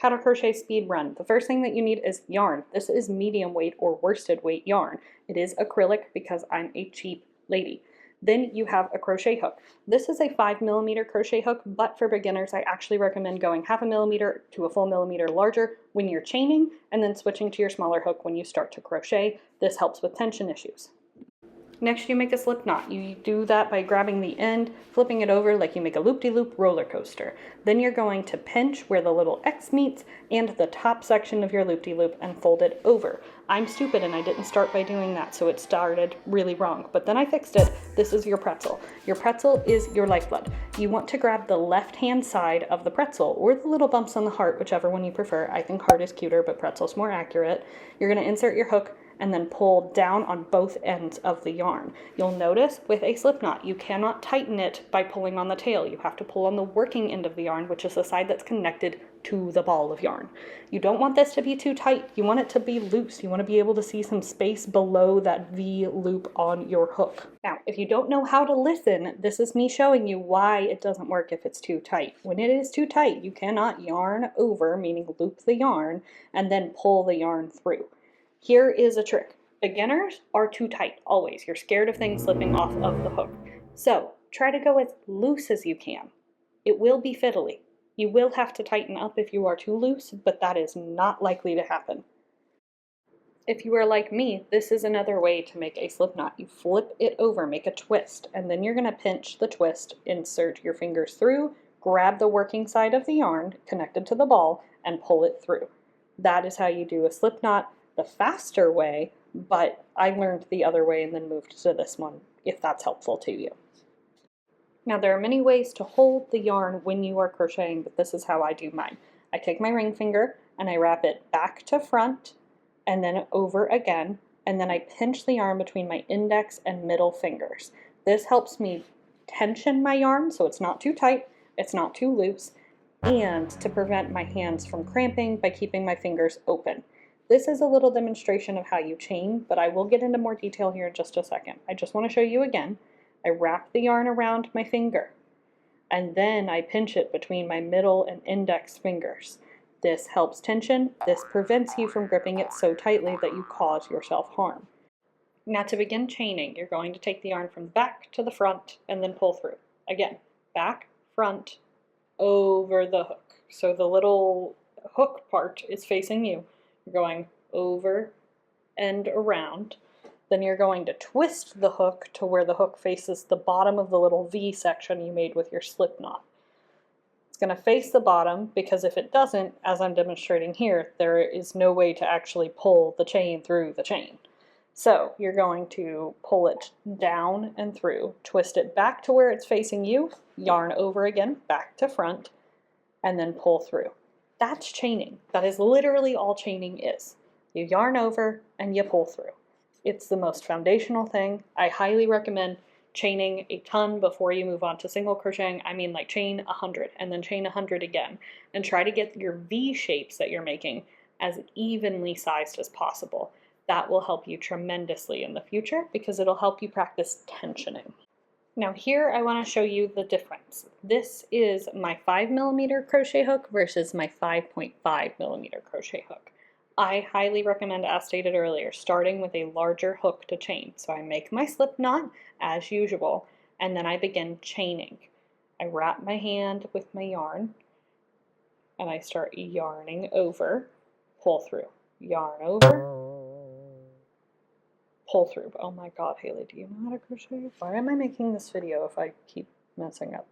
How to crochet speed run. The first thing that you need is yarn. This is medium weight or worsted weight yarn. It is acrylic because I'm a cheap lady. Then you have a crochet hook. This is a 5mm crochet hook, but for beginners, I actually recommend going 1/2 millimeter to a full millimeter larger when you're chaining, and then switching to your smaller hook when you start to crochet. This helps with tension issues. Next, you make a slip knot. You do that by grabbing the end, flipping it over like you make a loop-de-loop roller coaster. Then you're going to pinch where the little X meets and the top section of your loop-de-loop and fold it over. I'm stupid and I didn't start by doing that, so it started really wrong, but then I fixed it. This is your pretzel. Your pretzel is your lifeblood. You want to grab the left-hand side of the pretzel or the little bumps on the heart, whichever one you prefer. I think heart is cuter, but pretzel's more accurate. You're going to insert your hook and then pull down on both ends of the yarn. You'll notice with a slip knot, you cannot tighten it by pulling on the tail. You have to pull on the working end of the yarn, which is the side that's connected to the ball of yarn. You don't want this to be too tight. You want it to be loose. You want to be able to see some space below that V loop on your hook. Now, if you don't know how to listen, this is me showing you why it doesn't work if it's too tight. When it is too tight, you cannot yarn over, meaning loop the yarn, and then pull the yarn through. Here is a trick. Beginners are too tight, always. You're scared of things slipping off of the hook. So try to go as loose as you can. It will be fiddly. You will have to tighten up if you are too loose, but that is not likely to happen. If you are like me, this is another way to make a slip knot. You flip it over, make a twist, and then you're going to pinch the twist, insert your fingers through, grab the working side of the yarn connected to the ball, and pull it through. That is how you do a slip knot. The faster way, but I learned the other way and then moved to this one, if that's helpful to you. Now there are many ways to hold the yarn when you are crocheting, but this is how I do mine. I take my ring finger and I wrap it back to front and then over again, and then I pinch the yarn between my index and middle fingers. This helps me tension my yarn so it's not too tight, it's not too loose, and to prevent my hands from cramping by keeping my fingers open. This is a little demonstration of how you chain, but I will get into more detail here in just a second. I just want to show you again. I wrap the yarn around my finger, and then I pinch it between my middle and index fingers. This helps tension. This prevents you from gripping it so tightly that you cause yourself harm. Now to begin chaining, you're going to take the yarn from the back to the front and then pull through. Again, back, front, over the hook. So the little hook part is facing you. You're going over and around. Then you're going to twist the hook to where the hook faces the bottom of the little V section you made with your slip knot. It's going to face the bottom because if it doesn't, as I'm demonstrating here, there is no way to actually pull the chain through the chain. So you're going to pull it down and through, twist it back to where it's facing you, yarn over again, back to front, and then pull through. That's chaining. That is literally all chaining is. You yarn over and you pull through. It's the most foundational thing. I highly recommend chaining a ton before you move on to single crocheting. I mean, like chain 100 and then chain 100 again, and try to get your V shapes that you're making as evenly sized as possible. That will help you tremendously in the future because it'll help you practice tensioning. Now here I want to show you the difference. This is my 5mm crochet hook versus my 5.5mm crochet hook. I highly recommend, as stated earlier, starting with a larger hook to chain. So I make my slip knot as usual, and then I begin chaining. I wrap my hand with my yarn, and I start yarning over, pull through, yarn over, pull through. Oh my god, Haley, do you know how to crochet? Why am I making this video if I keep messing up?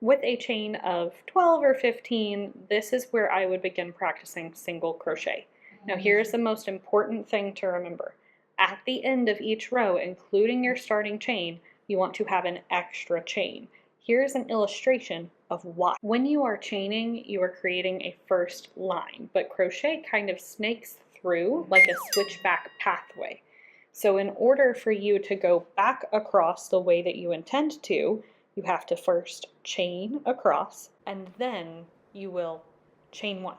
With a chain of 12 or 15, this is where I would begin practicing single crochet. Now here's the most important thing to remember. At the end of each row, including your starting chain, you want to have an extra chain. Here's an illustration of why. When you are chaining, you are creating a first line, but crochet kind of snakes through like a switchback pathway. So in order for you to go back across the way that you intend to, you have to first chain across, and then you will chain one.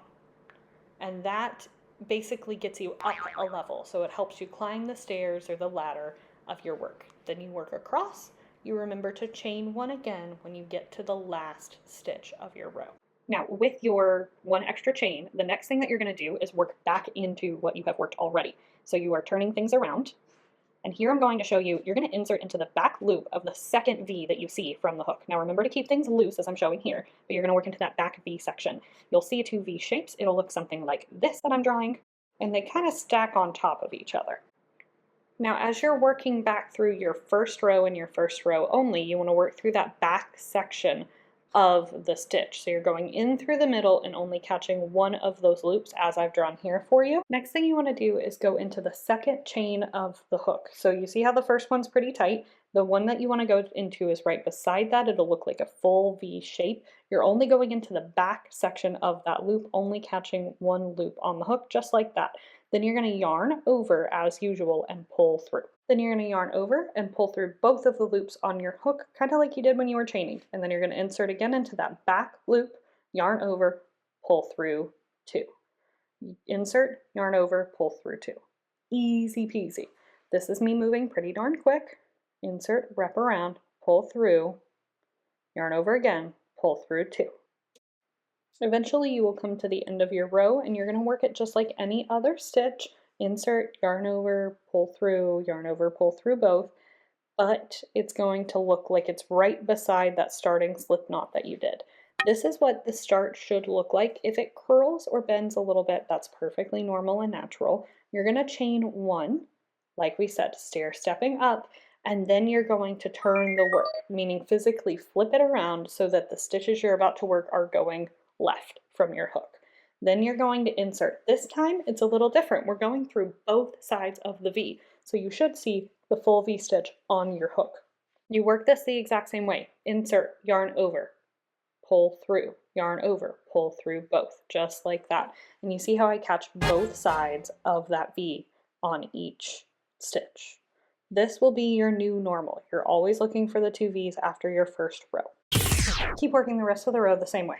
And that basically gets you up a level, so it helps you climb the stairs or the ladder of your work. Then you work across. You remember to chain one again when you get to the last stitch of your row. Now, with your one extra chain, the next thing that you're going to do is work back into what you have worked already. So you are turning things around. And here I'm going to show you, you're going to insert into the back loop of the second V that you see from the hook. Now remember to keep things loose as I'm showing here, but you're going to work into that back V section. You'll see two V shapes. It'll look something like this that I'm drawing, and they kind of stack on top of each other. Now, as you're working back through your first row and your first row only, you want to work through that back section of the stitch. So you're going in through the middle and only catching one of those loops as I've drawn here for you. Next thing you want to do is go into the second chain of the hook. So you see how the first one's pretty tight. The one that you want to go into is right beside that. It'll look like a full V shape. You're only going into the back section of that loop, only catching one loop on the hook, just like that. Then you're going to yarn over as usual and pull through. Then you're going to yarn over and pull through both of the loops on your hook, kind of like you did when you were chaining. And then you're going to insert again into that back loop, yarn over, pull through two. Insert, yarn over, pull through two. Easy peasy. This is me moving pretty darn quick. Insert, wrap around, pull through, yarn over again, pull through two. Eventually you will come to the end of your row and you're going to work it just like any other stitch. Insert, yarn over, pull through, yarn over, pull through both, but it's going to look like it's right beside that starting slip knot that you did. This is what the start should look like. If it curls or bends a little bit, that's perfectly normal and natural. You're going to chain one, like we said, stair stepping up, and then you're going to turn the work, meaning physically flip it around so that the stitches you're about to work are going left from your hook. Then you're going to insert. This time it's a little different. We're going through both sides of the V, so you should see the full V stitch on your hook. You work this the exact same way. Insert, yarn over, pull through, yarn over, pull through both, just like that. And you see how I catch both sides of that V on each stitch. This will be your new normal. You're always looking for the two V's after your first row. Keep working the rest of the row the same way.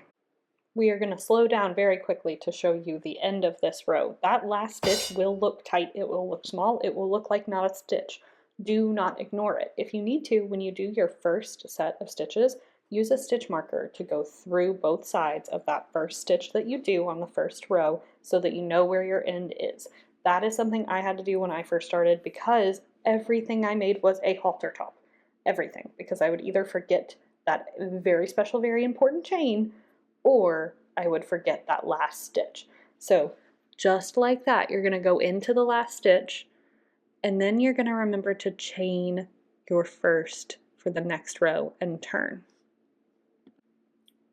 We are going to slow down very quickly to show you the end of this row. That last stitch will look tight, it will look small, it will look like not a stitch. Do not ignore it. If you need to, when you do your first set of stitches, use a stitch marker to go through both sides of that first stitch that you do on the first row so that you know where your end is. That is something I had to do when I first started because everything I made was a halter top. Everything. Because I would either forget that very special, very important chain, or I would forget that last stitch. So just like that, you're going to go into the last stitch, and then you're going to remember to chain your first for the next row and turn.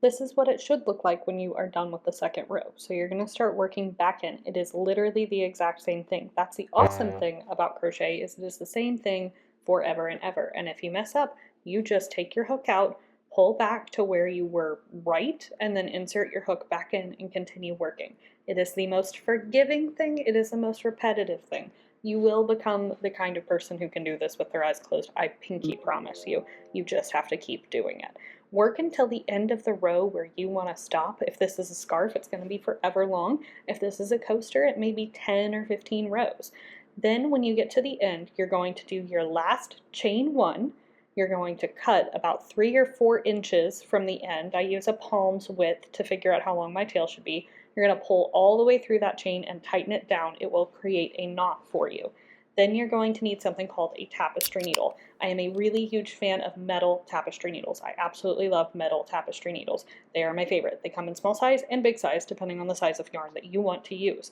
This is what it should look like when you are done with the second row. So you're going to start working back in. It is literally the exact same thing. That's the awesome thing about crochet, is it is the same thing forever and ever. And if you mess up, you just take your hook out, pull back to where you were right, and then insert your hook back in and continue working. It is the most forgiving thing. It is the most repetitive thing. You will become the kind of person who can do this with their eyes closed. I pinky promise you. You just have to keep doing it. Work until the end of the row where you want to stop. If this is a scarf, it's going to be forever long. If this is a coaster, it may be 10 or 15 rows. Then when you get to the end, you're going to do your last chain one. You're going to cut about 3 or 4 inches from the end. I use a palm's width to figure out how long my tail should be. You're going to pull all the way through that chain and tighten it down. It will create a knot for you. Then you're going to need something called a tapestry needle. I am a really huge fan of metal tapestry needles. I absolutely love metal tapestry needles. They are my favorite. They come in small size and big size depending on the size of yarn that you want to use.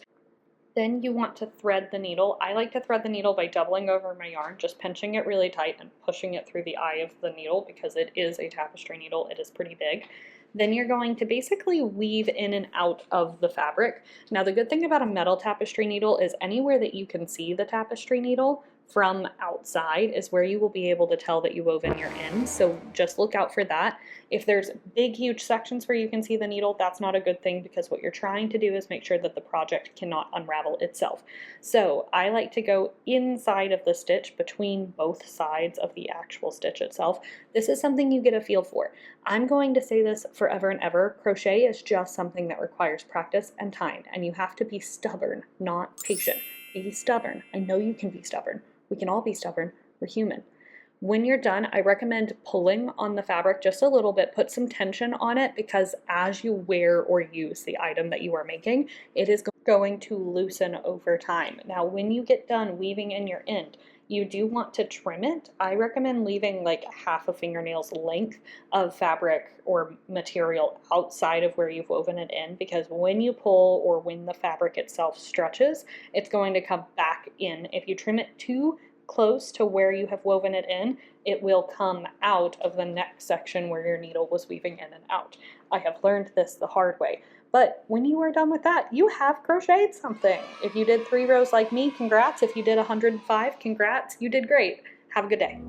Then you want to thread the needle. I like to thread the needle by doubling over my yarn, just pinching it really tight and pushing it through the eye of the needle because it is a tapestry needle. It is pretty big. Then you're going to basically weave in and out of the fabric. Now the good thing about a metal tapestry needle is anywhere that you can see the tapestry needle from outside is where you will be able to tell that you wove in your ends. So just look out for that. If there's big, huge sections where you can see the needle, that's not a good thing because what you're trying to do is make sure that the project cannot unravel itself. So I like to go inside of the stitch between both sides of the actual stitch itself. This is something you get a feel for. I'm going to say this forever and ever. Crochet is just something that requires practice and time, and you have to be stubborn, not patient. Be stubborn. I know you can be stubborn. We can all be stubborn. We're human. When you're done, I recommend pulling on the fabric just a little bit, put some tension on it, because as you wear or use the item that you are making, it is going to loosen over time. Now, when you get done weaving in your end, you do want to trim it. I recommend leaving like half a fingernail's length of fabric or material outside of where you've woven it in, because when you pull or when the fabric itself stretches, it's going to come back in. If you trim it too close to where you have woven it in, it will come out of the next section where your needle was weaving in and out. I have learned this the hard way. But when you are done with that, you have crocheted something. If you did 3 rows like me, congrats. If you did 105, congrats. You did great. Have a good day.